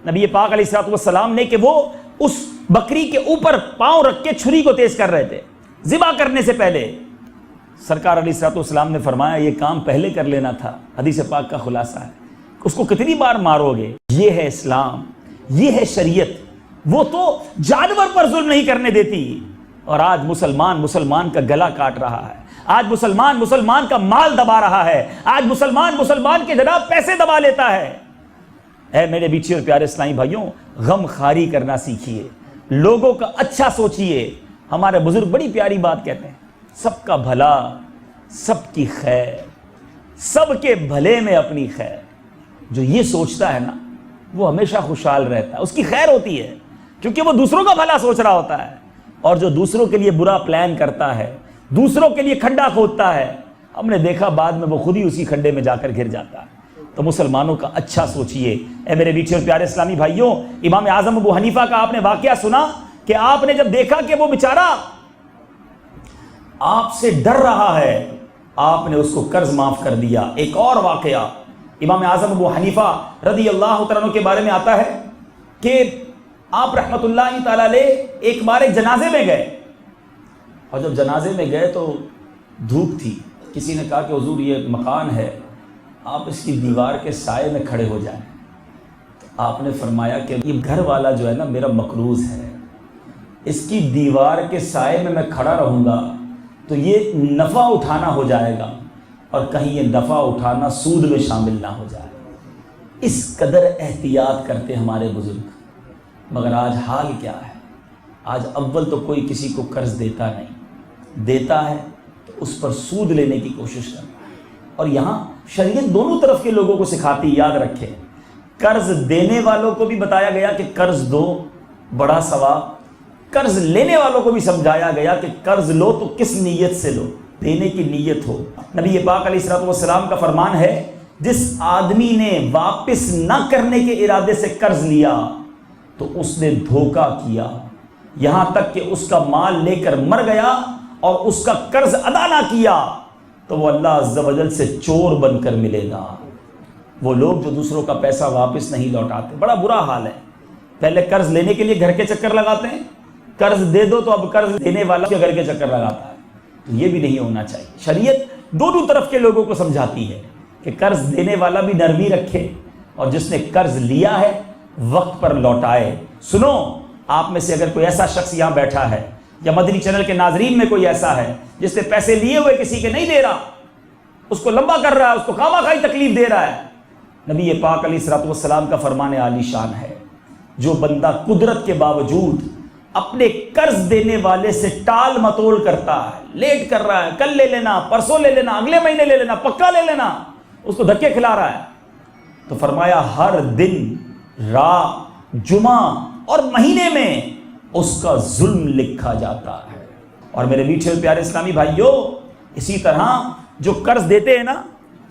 نبی پاک علیہ الصلوۃ والسلام نے کہ وہ اس بکری کے اوپر پاؤں رکھ کے چھری کو تیز کر رہے تھے ذبح کرنے سے پہلے۔ سرکار علیہ الصلوۃ والسلام نے فرمایا یہ کام پہلے کر لینا تھا۔ حدیث پاک کا خلاصہ ہے، اس کو کتنی بار مارو گے؟ یہ ہے اسلام، یہ ہے شریعت۔ وہ تو جانور پر ظلم نہیں کرنے دیتی، اور آج مسلمان کا گلا کاٹ رہا ہے، آج مسلمان کا مال دبا رہا ہے، آج مسلمان کے جناب پیسے دبا لیتا ہے۔ اے میرے بیچے اور پیارے اسلامی بھائیوں، غم خاری کرنا سیکھیے، لوگوں کا اچھا سوچیے۔ ہمارے بزرگ بڑی پیاری بات کہتے ہیں، سب کا بھلا، سب کی خیر، سب کے بھلے میں اپنی خیر۔ جو یہ سوچتا ہے نا وہ ہمیشہ خوشحال رہتا ہے، اس کی خیر ہوتی ہے، کیونکہ وہ دوسروں کا بھلا سوچ رہا ہوتا ہے۔ اور جو دوسروں کے لیے برا پلان کرتا ہے، دوسروں کے لیے کھڈا کھودتا ہے، ہم نے دیکھا بعد میں وہ خود ہی اسی کھڈے میں جا کر گر جاتا ہے۔ تو مسلمانوں کا اچھا سوچئے۔ اے میرے بیچے اور پیارے اسلامی بھائیوں، امام اعظم ابو حنیفہ کا آپ نے واقعہ سنا کہ آپ نے جب دیکھا کہ وہ بیچارہ آپ سے ڈر رہا ہے، آپ نے اس کو قرض معاف کر دیا۔ ایک اور واقعہ، امام اعظم ابو حنیفہ رضی اللہ تعالیٰ عنہ کے بارے میں آتا ہے کہ آپ رحمۃ اللہ تعالیٰ علیہ ایک بار ایک جنازے میں گئے، اور جب جنازے میں گئے تو دھوپ تھی. کسی نے کہا کہ حضور یہ مکان ہے، آپ اس کی دیوار کے سائے میں کھڑے ہو جائیں. تو آپ نے فرمایا کہ یہ گھر والا جو ہے نا میرا مقروض ہے، اس کی دیوار کے سائے میں کھڑا رہوں گا تو یہ نفع اٹھانا ہو جائے گا، اور کہیں یہ نفع اٹھانا سود میں شامل نہ ہو جائے. اس قدر احتیاط کرتے ہمارے بزرگ. مگر آج حال کیا ہے؟ آج اول تو کوئی کسی کو قرض دیتا نہیں، دیتا ہے تو اس پر سود لینے کی کوشش کرتا ہے. اور یہاں شریعت دونوں طرف کے لوگوں کو سکھاتی، یاد رکھے. قرض دینے والوں کو بھی بتایا گیا کہ قرض دو بڑا ثواب، قرض لینے والوں کو بھی سمجھایا گیا کہ قرض لو تو کس نیت سے لو، دینے کی نیت ہو. نبی پاک علیہ الصلوۃ والسلام کا فرمان ہے جس آدمی نے واپس نہ کرنے کے ارادے سے قرض لیا تو اس نے دھوکہ کیا، یہاں تک کہ اس کا مال لے کر مر گیا اور اس کا قرض ادا نہ کیا تو وہ اللہ عز و جل سے چور بن کر ملے گا. وہ لوگ جو دوسروں کا پیسہ واپس نہیں لوٹاتے، بڑا برا حال ہے. پہلے قرض لینے کے لیے گھر کے چکر لگاتے ہیں، قرض دے دو تو اب قرض دینے والا گھر کے چکر لگاتا ہے. تو یہ بھی نہیں ہونا چاہیے. شریعت دونوں طرف کے لوگوں کو سمجھاتی ہے کہ قرض دینے والا بھی نرمی رکھے اور جس نے قرض لیا ہے وقت پر لوٹائے. سنو، آپ میں سے اگر کوئی ایسا شخص یہاں بیٹھا ہے یا مدنی چینل کے ناظرین میں کوئی ایسا ہے جس نے پیسے لیے ہوئے کسی کے نہیں دے رہا، اس کو لمبا کر رہا ہے، اس کو خواہ خواہی تکلیف دے رہا ہے، نبی پاک علیہ الصلوۃ والسلام کا فرمان عالی شان ہے جو بندہ قدرت کے باوجود اپنے قرض دینے والے سے ٹال مٹول کرتا ہے، لیٹ کر رہا ہے، کل لے لینا، پرسوں لے لینا، اگلے مہینے لے لینا، پکا لے لینا، اس کو دھکے کھلا رہا ہے، تو فرمایا ہر دن، رات، جمعہ اور مہینے میں اس کا ظلم لکھا جاتا ہے. اور میرے میٹھے پیارے اسلامی بھائیوں، اسی طرح جو قرض دیتے ہیں نا،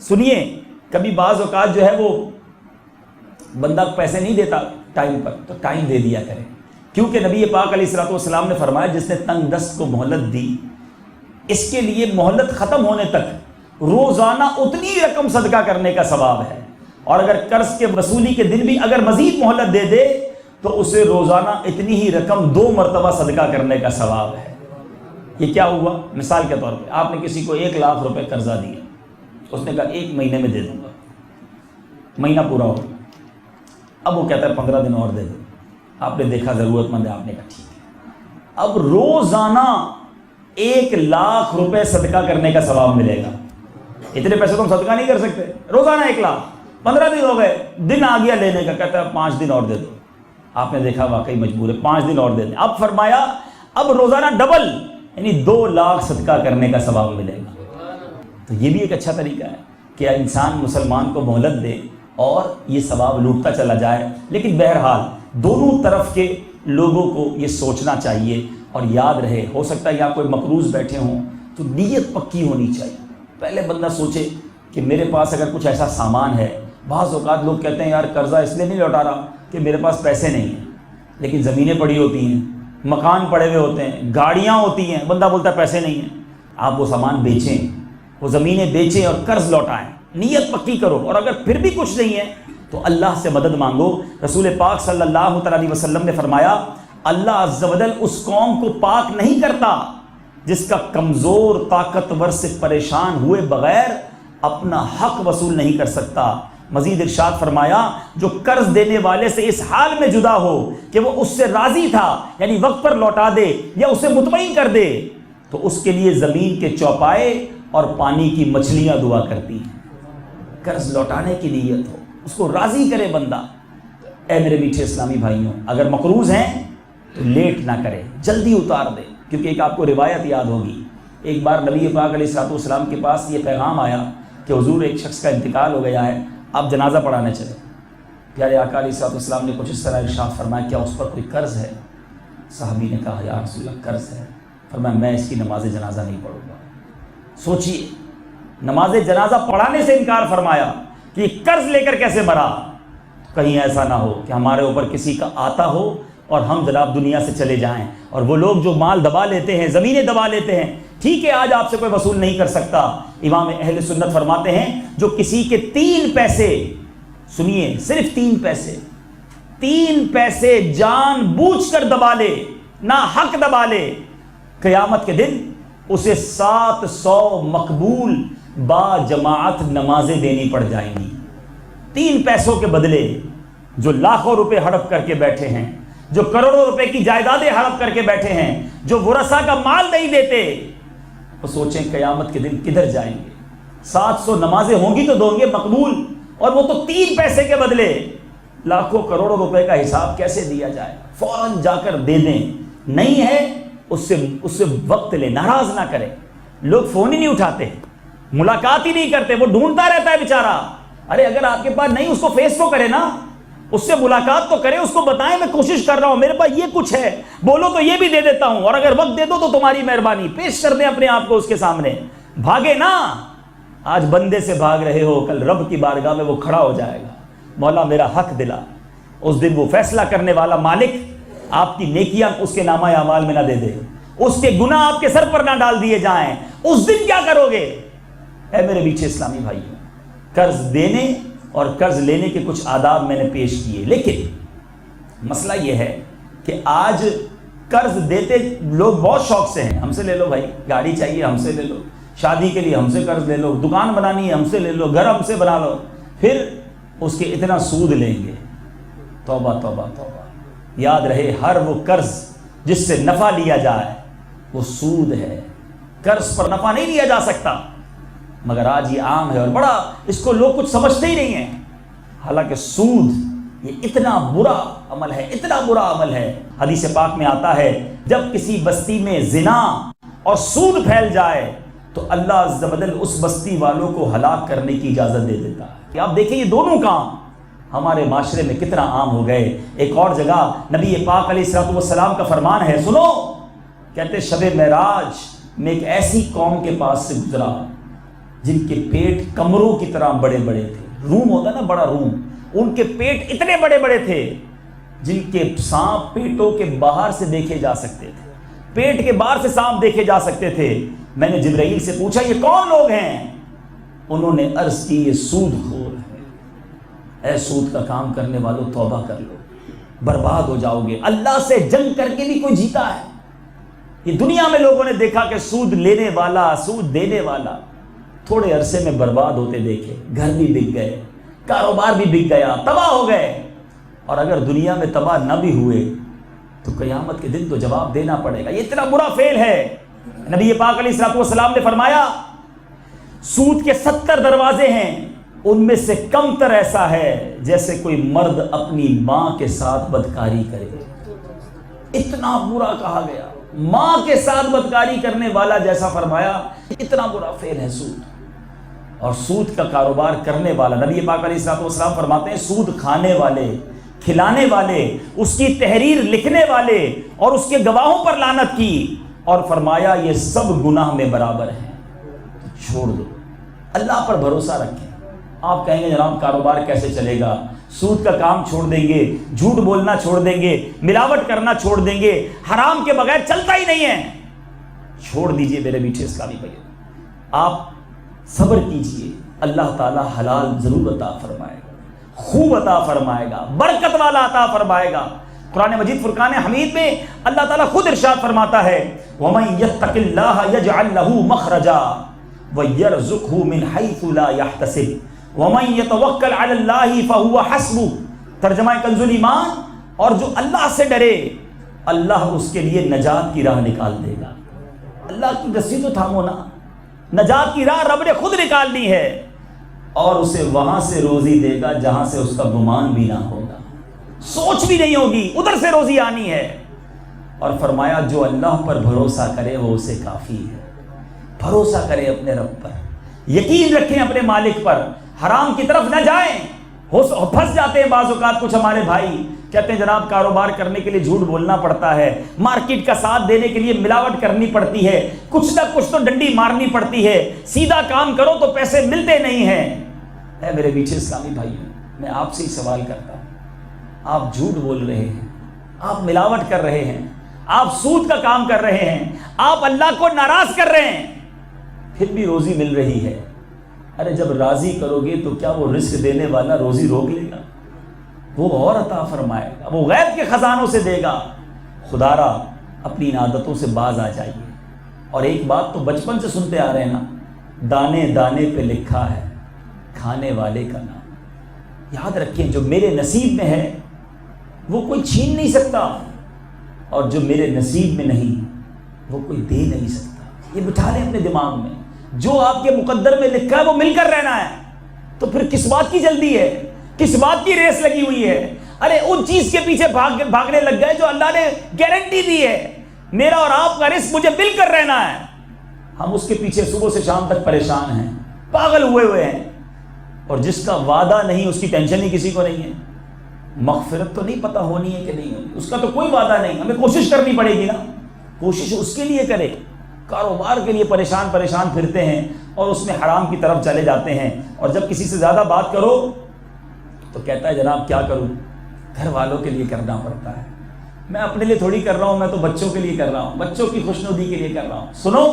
سنیے، کبھی بعض اوقات جو ہے وہ بندہ پیسے نہیں دیتا ٹائم پر، تو ٹائم دے دیا کرے، کیونکہ نبی پاک علیہ الصلوۃ والسلام نے فرمایا جس نے تنگ دست کو مہلت دی، اس کے لیے مہلت ختم ہونے تک روزانہ اتنی رقم صدقہ کرنے کا ثواب ہے. اور اگر قرض کے وصولی کے دن بھی اگر مزید مہلت دے دے تو اسے روزانہ اتنی ہی رقم 2 مرتبہ صدقہ کرنے کا ثواب ہے. یہ کیا ہوا؟ مثال کے طور پہ آپ نے کسی کو 1 لاکھ روپے قرضہ دیا، اس نے کہا 1 مہینے میں دے دوں گا، مہینہ پورا ہو گیا، اب وہ کہتا ہے 15 دن اور دے دو. آپ نے دیکھا ضرورت مند ہے، آپ نے کہا ٹھیک ہے، اب روزانہ 1 لاکھ روپے صدقہ کرنے کا ثواب ملے گا. اتنے پیسے تو ہم صدقہ نہیں کر سکتے، روزانہ 1 لاکھ، 15 دن ہو گئے، دن آ گیا لینے کا، کہتا ہے 5 دن اور دے دو. آپ نے دیکھا واقعی مجبور ہے، 5 دن اور دے دیں. اب فرمایا اب روزانہ ڈبل، یعنی 2 لاکھ صدقہ کرنے کا ثواب ملے گا. تو یہ بھی ایک اچھا طریقہ ہے کہ انسان مسلمان کو مہلت دے اور یہ ثواب لوٹتا چلا جائے. لیکن بہرحال دونوں طرف کے لوگوں کو یہ سوچنا چاہیے اور یاد رہے، ہو سکتا ہے یہاں کوئی مقروض بیٹھے ہوں تو نیت پکی ہونی چاہیے. پہلے بندہ سوچے کہ میرے پاس اگر کچھ ایسا سامان ہے، بعض اوقات لوگ کہتے ہیں یار قرضہ اس لیے نہیں لوٹا رہا کہ میرے پاس پیسے نہیں ہیں، لیکن زمینیں پڑی ہوتی ہیں، مکان پڑے ہوئے ہوتے ہیں، گاڑیاں ہوتی ہیں، بندہ بولتا ہے پیسے نہیں ہیں. آپ وہ سامان بیچیں، وہ زمینیں بیچیں اور قرض لوٹائیں، نیت پکی کرو. اور اگر پھر بھی کچھ نہیں ہے تو اللہ سے مدد مانگو. رسول پاک صلی اللہ تعالیٰ علیہ وسلم نے فرمایا اللہ عز و جل اس قوم کو پاک نہیں کرتا جس کا کمزور طاقتور سے پریشان ہوئے بغیر اپنا حق وصول نہیں کر سکتا. مزید ارشاد فرمایا جو قرض دینے والے سے اس حال میں جدا ہو کہ وہ اس سے راضی تھا، یعنی وقت پر لوٹا دے یا اسے مطمئن کر دے، تو اس کے لیے زمین کے چوپائے اور پانی کی مچھلیاں دعا کرتی ہیں. قرض لوٹانے کی نیت ہو، اس کو راضی کرے بندہ. اے میرے میٹھے اسلامی بھائیوں، اگر مقروض ہیں تو لیٹ نہ کرے، جلدی اتار دے. کیونکہ ایک آپ کو روایت یاد ہوگی، ایک بار نبی پاک علیہ الصلوۃ والسلام کے پاس یہ پیغام آیا کہ حضور ایک شخص کا انتقال ہو گیا ہے، آپ جنازہ پڑھانے چلے. پیارے آقا علیہ الصلوۃ والسلام نے کچھ اس طرح ارشاد فرمایا کیا اس پر کوئی قرض ہے؟ صحابی نے کہا یا رسول اللہ قرض ہے. فرمایا میں اس کی نماز جنازہ نہیں پڑھوں گا. سوچیے، نماز جنازہ پڑھانے سے انکار فرمایا کہ یہ قرض لے کر کیسے مرا. کہیں ایسا نہ ہو کہ ہمارے اوپر کسی کا آتا ہو اور ہم جناب دنیا سے چلے جائیں. اور وہ لوگ جو مال دبا لیتے ہیں، زمینیں دبا لیتے ہیں، ٹھیک ہے آج آپ سے کوئی وصول نہیں کر سکتا، امام اہل سنت فرماتے ہیں جو کسی کے 3 پیسے، سنیے صرف 3 پیسے جان بوجھ کر دبا لے، نہ حق دبا لے، قیامت کے دن اسے 700 مقبول با جماعت نمازیں دینی پڑ جائیں گی۔ 3 پیسوں کے بدلے جو لاکھوں روپے ہڑپ کر کے بیٹھے ہیں، جو کروڑوں روپے کی جائیدادیں ہڑپ کر کے بیٹھے ہیں، جو ورثہ کا مال نہیں دیتے، وہ سوچیں قیامت کے دن کدھر جائیں گے؟ 700 نمازیں ہوں گی تو دوں گے مقبول، اور وہ تو 3 پیسے کے بدلے لاکھوں کروڑوں روپے کا حساب کیسے دیا جائے؟ فوراً جا کر دے دیں، نہیں ہے اس سے وقت لے، ناراض نہ کرے۔ لوگ فون ہی نہیں اٹھاتے، ملاقات ہی نہیں کرتے، وہ ڈھونڈتا رہتا ہے بیچارہ۔ ارے اگر آپ کے پاس نہیں، اس کو فیس تو کرے نا، اس سے ملاقات تو کرے، اس کو بتائیں میں کوشش کر رہا ہوں، میرے پاس یہ کچھ ہے، بولو تو یہ بھی دے دیتا ہوں، اور اگر وقت دے دو تو تمہاری مہربانی، پیش کر دیں اپنے آپ کو اس کے سامنے۔ بھاگے نا، آج بندے سے بھاگ رہے ہو، کل رب کی بارگاہ میں وہ کھڑا ہو جائے گا، مولا میرا حق دلا۔ اس دن وہ فیصلہ کرنے والا مالک آپ کی نیکیاں اس کے نامہ اعمال میں نہ دے دے، اس کے گناہ آپ کے سر پر نہ ڈال دیے جائیں، اس دن کیا کرو گے؟ اے میرے میٹھے اسلامی بھائی، قرض دینے اور قرض لینے کے کچھ آداب میں نے پیش کیے، لیکن مسئلہ یہ ہے کہ آج قرض دیتے لوگ بہت شوق سے ہیں، ہم سے لے لو بھائی، گاڑی چاہیے ہم سے لے لو، شادی کے لیے ہم سے قرض لے لو، دکان بنانی ہے ہم سے لے لو، گھر ہم سے بنا لو، پھر اس کے اتنا سود لیں گے۔ توبہ توبہ توبہ، یاد رہے ہر وہ قرض جس سے نفع لیا جائے وہ سود ہے، قرض پر نفع نہیں لیا جا سکتا، مگر آج یہ عام ہے اور بڑا اس کو لوگ کچھ سمجھتے ہی نہیں ہیں۔ حالانکہ سود یہ اتنا برا عمل ہے، اتنا برا عمل ہے، حدیث پاک میں آتا ہے جب کسی بستی میں زنا اور سود پھیل جائے تو اللہ عز و جل اس بستی والوں کو ہلاک کرنے کی اجازت دے دیتا ہے۔ کہ آپ دیکھیں یہ دونوں کام ہمارے معاشرے میں کتنا عام ہو گئے۔ ایک اور جگہ نبی پاک علیہ الصلوۃ والسلام کا فرمان ہے، سنو، کہتے شب معراج میں ایک ایسی قوم کے پاس سے گزرا جن کے پیٹ کمروں کی طرح بڑے بڑے تھے، روم ہوتا نا بڑا روم، ان کے پیٹ اتنے بڑے بڑے تھے جن کے سانپ پیٹوں کے باہر سے دیکھے جا سکتے تھے، پیٹ کے باہر سے سانپ دیکھے جا سکتے تھے۔ میں نے جبرائیل سے پوچھا یہ کون لوگ ہیں؟ انہوں نے عرض کی یہ سود خور ہیں۔ اے سود کا کام کرنے والوں توبہ کر لو، برباد ہو جاؤ گے۔ اللہ سے جنگ کر کے بھی کوئی جیتا ہے؟ یہ دنیا میں لوگوں نے دیکھا کہ سود لینے والا، سود دینے والا تھوڑے عرصے میں برباد ہوتے دیکھے، گھر بھی بک گئے، کاروبار بھی بک گیا، تباہ ہو گئے۔ اور اگر دنیا میں تباہ نہ بھی ہوئے تو قیامت کے دن تو جواب دینا پڑے گا۔ یہ اتنا برا فعل ہے۔ نبی پاک علیہ الصلوۃ والسلام نے فرمایا سود کے 70 دروازے ہیں، ان میں سے کم تر ایسا ہے جیسے کوئی مرد اپنی ماں کے ساتھ بدکاری کرے۔ اتنا برا کہا گیا، ماں کے ساتھ بدکاری کرنے والا جیسا فرمایا، اتنا برا فعل ہے سود۔ اور سود کا کاروبار کرنے والا، نبی پاک علیہ الصلوۃ والسلام فرماتے ہیں سود کھانے والے، کھلانے والے، اس کی تحریر لکھنے والے اور اس کے گواہوں پر لعنت کی، اور فرمایا یہ سب گناہ میں برابر ہیں، چھوڑ دو، اللہ پر بھروسہ رکھیں۔ آپ کہیں گے جناب کاروبار کیسے چلے گا؟ سود کا کام چھوڑ دیں گے، جھوٹ بولنا چھوڑ دیں گے، ملاوٹ کرنا چھوڑ دیں گے، حرام کے بغیر چلتا ہی نہیں ہے۔ چھوڑ دیجئے میرے میٹھے اسلامی بھائی، آپ صبر کیجئے، اللہ تعالی حلال ضرور عطا فرمائے گا، خوب عطا فرمائے گا، برکت والا عطا فرمائے گا۔ قرآن مجید فرقان حمید میں اللہ تعالیٰ خود ارشاد فرماتا ہے وَمَن يَتَّقِ اللَّهَ يَجْعَلْ لَهُ مَخْرَجًا وَيَرْزُقْهُ مِنْ حَيْثُ لَا يَحْتَسِبُ وَمَن يَتَوَكَّلْ عَلَى اللَّهِ فَهُوَ حَسْبُهُ۔ ترجمہ کنز الایمان، اور جو اللہ سے ڈرے اللہ اس کے لیے نجات کی راہ نکال دے گا۔ اللہ کی رسی تو تھامو نا، نجات کی راہ رب نے خود نکالنی ہے، اور اسے وہاں سے روزی دے گا جہاں سے اس کا گمان بھی نہ ہوگا، سوچ بھی نہیں ہوگی، ادھر سے روزی آنی ہے۔ اور فرمایا جو اللہ پر بھروسہ کرے وہ اسے کافی ہے۔ بھروسہ کرے اپنے رب پر، یقین رکھیں اپنے مالک پر، حرام کی طرف نہ جائیں۔ پھنس جاتے ہیں بعض اوقات کچھ ہمارے بھائی، کہتے ہیں جناب کاروبار کرنے کے لیے جھوٹ بولنا پڑتا ہے، مارکیٹ کا ساتھ دینے کے لیے ملاوٹ کرنی پڑتی ہے، کچھ نہ کچھ تو ڈنڈی مارنی پڑتی ہے، سیدھا کام کرو تو پیسے ملتے نہیں ہیں۔ اے میرے میٹھے اسلامی بھائیوں، میں آپ سے ہی سوال کرتا ہوں، آپ جھوٹ بول رہے ہیں، آپ ملاوٹ کر رہے ہیں، آپ سود کا کام کر رہے ہیں، آپ اللہ کو ناراض کر رہے ہیں، پھر بھی روزی مل رہی ہے۔ ارے جب راضی کرو گے تو کیا وہ رزق دینے والا روزی روک لے گا؟ وہ اور عطا فرمائے گا، وہ غیب کے خزانوں سے دے گا۔ خدا را اپنی ان عادتوں سے باز آ جائیے۔ اور ایک بات تو بچپن سے سنتے آ رہے ہیں نا، دانے دانے پہ لکھا ہے کھانے والے کا نام۔ یاد رکھیں جو میرے نصیب میں ہے وہ کوئی چھین نہیں سکتا، اور جو میرے نصیب میں نہیں وہ کوئی دے نہیں سکتا۔ یہ بٹھا لیں اپنے دماغ میں، جو آپ کے مقدر میں لکھا ہے وہ مل کر رہنا ہے، تو پھر کس بات کی جلدی ہے، کس بات کی ریس لگی ہوئی ہے؟ ارے ان چیز کے پیچھے بھاگنے لگ گئے جو اللہ نے گارنٹی دی ہے، میرا اور آپ کا رزق مجھے مل کر رہنا ہے۔ ہم اس کے پیچھے صبح سے شام تک پریشان ہیں، پاگل ہوئے ہیں، اور جس کا وعدہ نہیں اس کی ٹینشن ہی کسی کو نہیں ہے۔ مغفرت تو نہیں پتہ ہونی ہے کہ نہیں ہونی، اس کا تو کوئی وعدہ نہیں، ہمیں کوشش کرنی پڑے گی نا، کوشش اس کے لیے کرے۔ کاروبار کے لیے پریشان پھرتے ہیں اور اس میں حرام کی طرف چلے جاتے ہیں، اور جب کسی سے زیادہ بات کرو تو کہتا ہے جناب کیا کروں، گھر والوں کے لیے کرنا پڑتا ہے، میں اپنے لیے تھوڑی کر رہا ہوں، میں تو بچوں کے لیے کر رہا ہوں، بچوں کی خوشنودی کے لیے کر رہا ہوں۔ سنو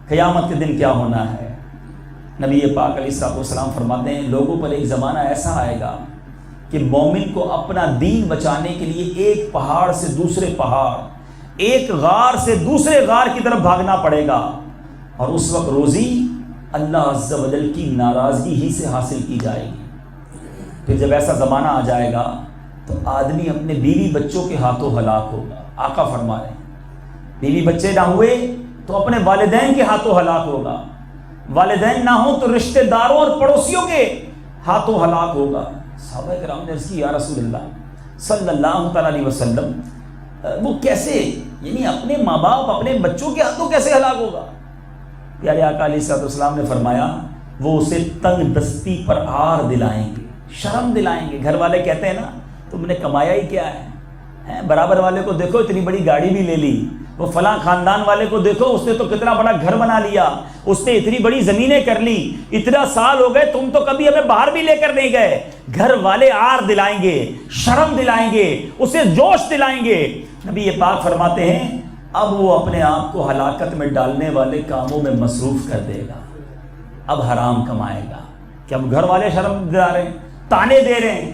قیامت کے دن کیا ہونا ہے۔ نبی پاک علیہ الصلوۃ والسلام فرماتے ہیں لوگوں پر ایک زمانہ ایسا آئے گا کہ مومن کو اپنا دین بچانے کے لیے ایک پہاڑ سے دوسرے پہاڑ، ایک غار سے دوسرے غار کی طرف بھاگنا پڑے گا، اور اس وقت روزی اللہ عز و جل کی ناراضگی ہی سے حاصل کی جائے گی۔ پھر جب ایسا زمانہ آ جائے گا تو آدمی اپنے بیوی بچوں کے ہاتھوں ہلاک ہوگا۔ آقا فرما رہے ہیں بیوی بچے نہ ہوئے تو اپنے والدین کے ہاتھوں ہلاک ہوگا، والدین نہ ہوں تو رشتہ داروں اور پڑوسیوں کے ہاتھوں ہلاک ہوگا۔ صحابہ کرام نے عرض کی یا رسول اللہ صلی اللہ تعالیٰ علیہ وسلم وہ کیسے، یعنی اپنے ماں باپ اپنے بچوں کے ہاتھوں کیسے ہلاک ہوگا؟ پیارے آقا علیہ الصلوۃ والسلام نے فرمایا وہ اسے تنگ دستی پر عار دلائیں گے، شرم دلائیں گے۔ گھر والے کہتے ہیں نا تم نے کمایا ہی کیا ہے، برابر والے کو دیکھو اتنی بڑی گاڑی بھی لے لی، وہ فلاں خاندان والے کو دیکھو اس نے تو کتنا بڑا گھر بنا لیا، اس نے اتنی بڑی زمینیں کر لی، اتنا سال ہو گئے تم تو کبھی ہمیں باہر بھی لے کر نہیں گئے۔ گھر والے عار دلائیں گے، شرم دلائیں گے، اسے جوش دلائیں گے۔ نبی یہ پاک فرماتے ہیں اب وہ اپنے آپ کو ہلاکت میں ڈالنے والے کاموں میں مصروف کر دے گا، اب حرام کمائے گا کہ اب گھر والے شرم دلا رہے ہیں، تانے دے رہے ہیں،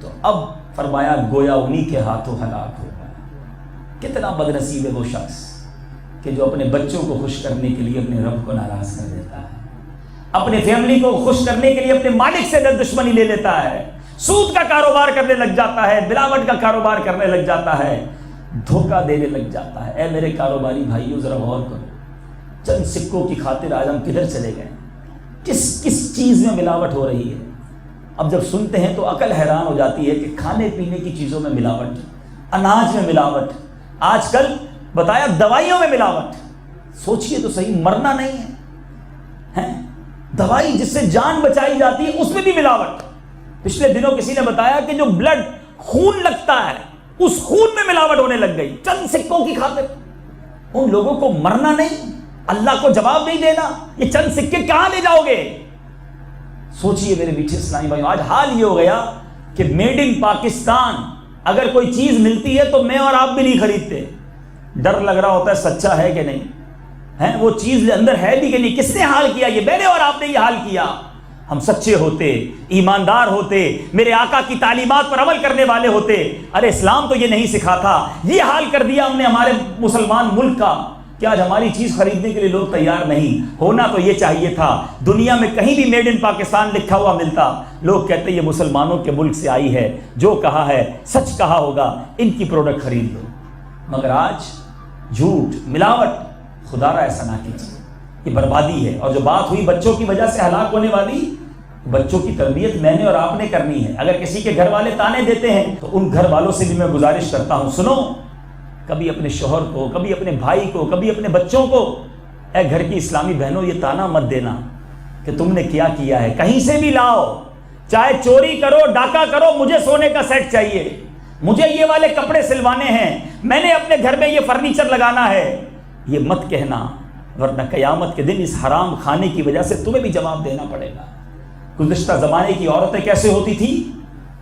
تو اب فرمایا گویا انہی کے ہاتھوں ہلاک ہوگا۔ کتنا بد نصیب ہے وہ شخص کہ جو اپنے بچوں کو خوش کرنے کے لیے اپنے رب کو ناراض کر دیتا ہے، اپنے فیملی کو خوش کرنے کے لیے اپنے مالک سے دشمنی لے لیتا ہے، سود کا کاروبار کرنے لگ جاتا ہے، ملاوٹ کا کاروبار کرنے لگ جاتا ہے، دھوکہ دینے لگ جاتا ہے۔ اے میرے کاروباری بھائیوں ذرا غور کرو، چند سکوں کی خاطر آج ہم کدھر چلے گئے، کس چیز میں ملاوٹ ہو رہی ہے۔ اب جب سنتے ہیں تو عقل حیران ہو جاتی ہے کہ کھانے پینے کی چیزوں میں ملاوٹ، اناج میں ملاوٹ، آج کل بتایا دوائیوں میں ملاوٹ۔ سوچئے تو صحیح، مرنا نہیں ہے، دوائی جس سے جان بچائی جاتی ہے اس میں بھی ملاوٹ۔ پچھلے دنوں کسی نے بتایا کہ جو بلڈ خون لگتا ہے اس خون میں ملاوٹ ہونے لگ گئی چند سکوں کی خاطر۔ ان لوگوں کو مرنا نہیں، اللہ کو جواب نہیں دینا، یہ چند سکے کہاں لے جاؤ گے؟ سوچئے میرے میٹھے اسلامی بھائیوں، آج حال یہ ہو گیا کہ میڈ ان پاکستان اگر کوئی چیز ملتی ہے تو میں اور آپ بھی نہیں خریدتے، ڈر لگ رہا ہوتا ہے سچا ہے کہ نہیں ہے، وہ چیز اندر ہے بھی کہ نہیں، کس نے حال کیا؟ یہ میں نے اور آپ نے یہ حال کیا۔ ہم سچے ہوتے، ایماندار ہوتے، میرے آقا کی تعلیمات پر عمل کرنے والے ہوتے، ارے اسلام تو یہ نہیں سکھاتا، یہ حال کر دیا ہم نے ہمارے مسلمان ملک کا کہ آج ہماری چیز خریدنے کے لیے لوگ تیار نہیں۔ ہونا تو یہ چاہیے تھا دنیا میں کہیں بھی میڈ ان پاکستان لکھا ہوا ملتا، لوگ کہتے یہ مسلمانوں کے ملک سے آئی ہے، جو کہا ہے سچ کہا ہوگا، ان کی پروڈکٹ خرید لو۔ مگر آج جھوٹ، ملاوٹ، خدا را ایسا نہ کیجیے، یہ بربادی ہے۔ اور جو بات ہوئی بچوں کی وجہ سے ہلاک ہونے والی، بچوں کی تربیت میں نے اور آپ نے کرنی ہے۔ اگر کسی کے گھر والے تانے دیتے ہیں تو ان گھر والوں سے بھی میں گزارش کرتا ہوں، سنو، کبھی اپنے شوہر کو، کبھی اپنے بھائی کو، کبھی اپنے بچوں کو، اے گھر کی اسلامی بہنوں یہ تانا مت دینا کہ تم نے کیا کیا ہے، کہیں سے بھی لاؤ، چاہے چوری کرو، ڈاکہ کرو، مجھے سونے کا سیٹ چاہیے، مجھے یہ والے کپڑے سلوانے ہیں، میں نے اپنے گھر میں یہ فرنیچر لگانا ہے، یہ مت کہنا، ورنہ قیامت کے دن اس حرام کھانے کی وجہ سے تمہیں بھی جواب دینا پڑے گا۔ گزشتہ زمانے کی عورتیں کیسے ہوتی تھی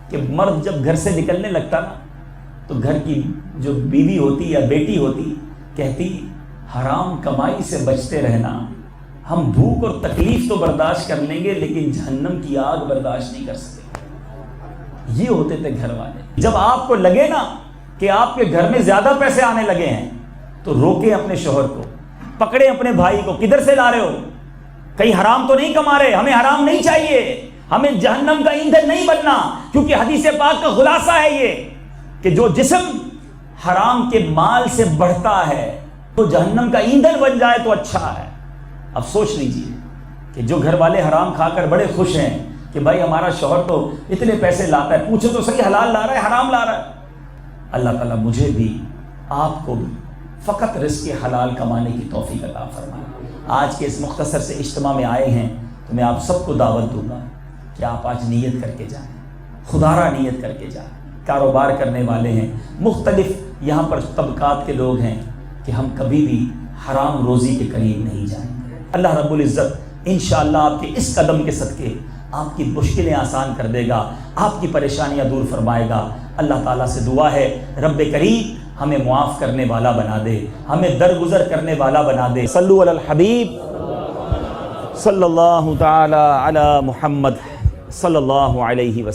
کہ مرد جب گھر سے نکلنے لگتا نا تو گھر کی جو بیوی ہوتی یا بیٹی ہوتی کہتی حرام کمائی سے بچتے رہنا، ہم بھوک اور تکلیف تو برداشت کر لیں گے لیکن جہنم کی آگ برداشت نہیں کر سکتے۔ یہ ہوتے تھے گھر والے۔ جب آپ کو لگے نا کہ آپ کے گھر میں زیادہ پیسے آنے لگے ہیں تو روکیں اپنے شوہر کو، پکڑیں اپنے بھائی کو، کدھر سے لا رہے ہو؟ کہیں حرام تو نہیں کما رہے؟ ہمیں حرام نہیں چاہیے، ہمیں جہنم کا ایندھن نہیں بننا، کیونکہ حدیث پاک کا خلاصہ ہے یہ کہ جو جسم حرام کے مال سے بڑھتا ہے تو جہنم کا ایندھن بن جائے تو اچھا ہے۔ اب سوچ لیجئے کہ جو گھر والے حرام کھا کر بڑے خوش ہیں کہ بھائی ہمارا شوہر تو اتنے پیسے لاتا ہے، پوچھو تو صحیح حلال لا رہا ہے حرام لا رہا ہے؟ اللہ تعالیٰ مجھے بھی آپ کو بھی فقط رزق حلال کمانے کی توفیق عطا فرمائے۔ آج کے اس مختصر سے اجتماع میں آئے ہیں تو میں آپ سب کو دعوت دوں گا کہ آپ آج نیت کر کے جائیں، خدارہ نیت کر کے جائیں۔ کاروبار کرنے والے ہیں، مختلف یہاں پر طبقات کے لوگ ہیں کہ ہم کبھی بھی حرام روزی کے قریب نہیں جائیں گے۔ اللہ رب العزت انشاءاللہ آپ کے اس قدم کے صدقے آپ کی مشکلیں آسان کر دے گا، آپ کی پریشانیاں دور فرمائے گا۔ اللہ تعالیٰ سے دعا ہے رب کریم ہمیں معاف کرنے والا بنا دے، ہمیں درگزر کرنے والا بنا دے۔ صلو علی الحبیب صلی اللہ تعالی علی محمد صلی اللہ علیہ وسلم۔